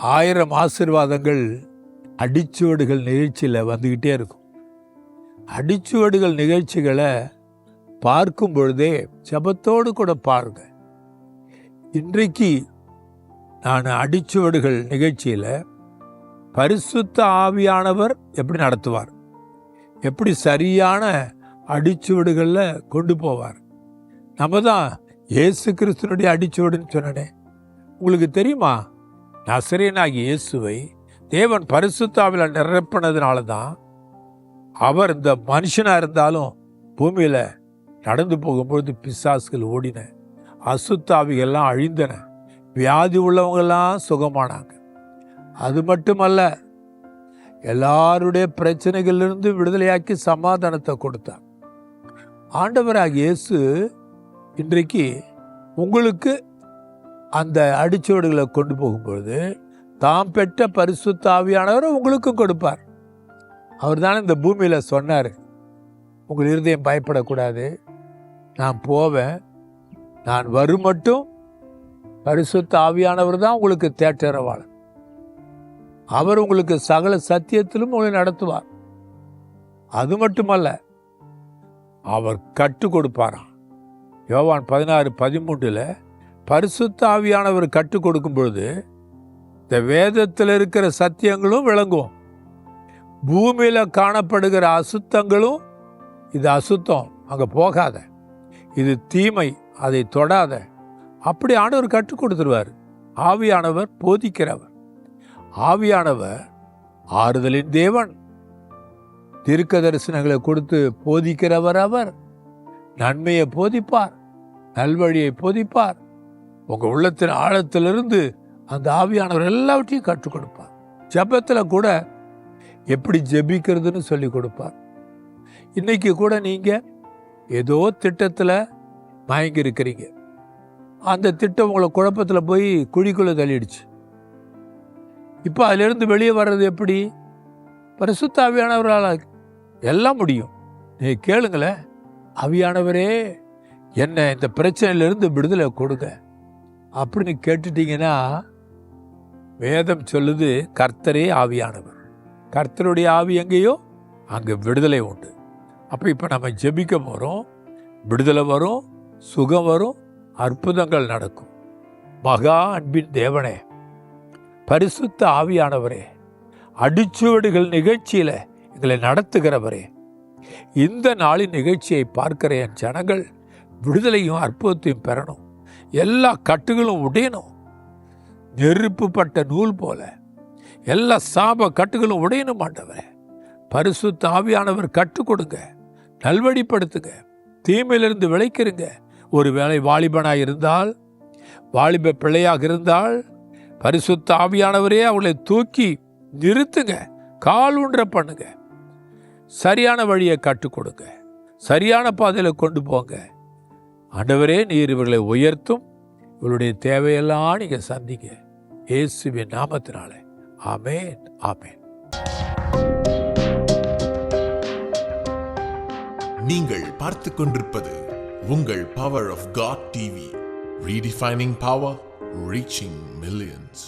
1000 ஆசீர்வாதங்கள் அடிச்சுவடுகள் நிகழ்ச்சியில் வந்துக்கிட்டே இருக்கும். அடிச்சுவடுகள் நிகழ்ச்சிகளை பார்க்கும் பொழுதே ஜெபத்தோடு கூட பாருங்க. இன்றைக்கு நான் அடிச்சுவடுகள் நிகழ்ச்சியில் பரிசுத்த ஆவியானவர் எப்படி நடத்துவார், எப்படி சரியான அடிச்சுவடுகளில் கொண்டு போவார். நம்ம தான் இயேசு கிறிஸ்துனுடைய அடிச்சுவடுன்னு சொன்னனே. உங்களுக்கு தெரியுமா, நசரேயனாகிய இயேசுவை தேவன் பரிசுத்த ஆவியால் நிரப்பினதுனால தான் அவர் இந்த மனுஷனாக இருந்தாலும் பூமியில் நடந்து போகும்பொழுது பிசாசுகள் ஓடின, அசுத்த ஆவிகள்லாம் அழிந்தன, வியாதி உள்ளவங்கெல்லாம் சுகமானாங்க. அது மட்டுமல்ல, எல்லாருடைய பிரச்சனைகளிலிருந்து விடுதலையாக்கி சமாதானத்தை கொடுத்தார். ஆண்டவராகிய இயேசு இன்றைக்கு உங்களுக்கு அந்த அடிச்சுவடுகளை கொண்டு போகும்பொழுது தாம் பெற்ற பரிசுத்த ஆவியானவரை உங்களுக்கும் கொடுப்பார். அவர் தானே இந்த பூமியில் சொன்னார், உங்கள் இருதயம் பயப்படக்கூடாது, நான் போவேன், நான் வரும் மட்டும் பரிசுத்த ஆவியானவர் தான் உங்களுக்கு தேற்றரவாளர், அவர் உங்களுக்கு சகல சத்தியத்திலும் உங்களை நடத்துவார். அது மட்டுமல்ல, அவர் கற்றுக் கொடுப்பாராம். யோவான் 16:13 பரிசுத்த ஆவியானவர் கற்றுக் கொடுக்கும் பொழுது இந்த வேதத்தில் இருக்கிற சத்தியங்களும் விளங்கும், பூமியில் காணப்படுகிற அசுத்தங்களும், இது அசுத்தம் அங்கே போகாத, இது தீமை அதை தொடாத, அப்படி ஆண்டவர் கற்றுக் கொடுத்துருவார். ஆவியானவர் போதிக்கிறவர். ஆவியானவர் ஆறுதலின் தேவன், தீர்க்க தரிசனங்களை கொடுத்து போதிக்கிறவர். அவர் நன்மையை போதிப்பார், நல்வழியை போதிப்பார். உங்கள் உள்ளத்தின் ஆழத்திலிருந்து அந்த ஆவியானவர் எல்லாவற்றையும் கற்றுக் கொடுப்பார். ஜெபத்தில் கூட எப்படி ஜெபிக்கிறதுன்னு சொல்லி கொடுப்பார். இன்னைக்கு கூட நீங்கள் ஏதோ திட்டத்தில் மயங்கி இருக்கிறீங்க, அந்த திட்டம் உங்களை குழப்பத்தில் போய் குழிக்குள்ளே தள்ளிடுச்சு. இப்போ அதிலிருந்து வெளியே வர்றது எப்படி? பரிசுத்த ஆவியானவரால் எல்லாம் முடியும். நீங்கள் கேளுங்களேன், ஆவியானவரே என்ன இந்த பிரச்சனையிலிருந்து விடுதலை கொடுங்க அப்படின்னு கேட்டுட்டீங்கன்னா, வேதம் சொல்லுது கர்த்தரே ஆவியானவர், கர்த்தருடைய ஆவி எங்கேயோ அங்கே விடுதலை உண்டு. அப்போ இப்போ நம்ம ஜெபிக்க போகிறோம், விடுதலை வரும், சுகம் வரும், அற்புதங்கள் நடக்கும். மகா அன்பின் தேவனே, பரிசுத்த ஆவியானவரே, அடிச்சுவடுகள் நிகழ்ச்சியில் எங்களை நடத்துகிறவரே, இந்த நாளின் நிகழ்ச்சியை பார்க்கிற என் ஜனங்கள் விடுதலையும் அற்புதத்தையும் பெறணும், எல்லா கட்டுகளும் உடையணும், நெருப்புப்பட்ட நூல் போல எல்லா சாப கட்டுகளும் உடையணும். ஆண்டவரே, பரிசுத்த ஆவியானவர் கற்றுக் கொடுங்க, நல்வழிப்படுத்துங்க, தீமையிலிருந்து விளைக்கிறங்க. ஒருவேளை வாலிபனாக இருந்தால், வாலிப பிள்ளையாக இருந்தால், பரிசுத்த ஆவியானவரே அவளை தூக்கி நிறுத்துங்க, கால் ஊன்ற பண்ணுங்க, சரியான வழியை கற்றுக் கொடுங்க, சரியான பாதையில் கொண்டு போங்க. ஆண்டவரே, நீர் இவர்களை உயர்த்தும், இவருடைய தேவையெல்லாம் நீங்கள் சந்திங்க, இயேசுவின் நாமத்தினாலே. ஆமென், ஆமென். நீங்கள் பார்த்து கொண்டிருப்பது உங்கள் power of God TV, redefining power, reaching millions.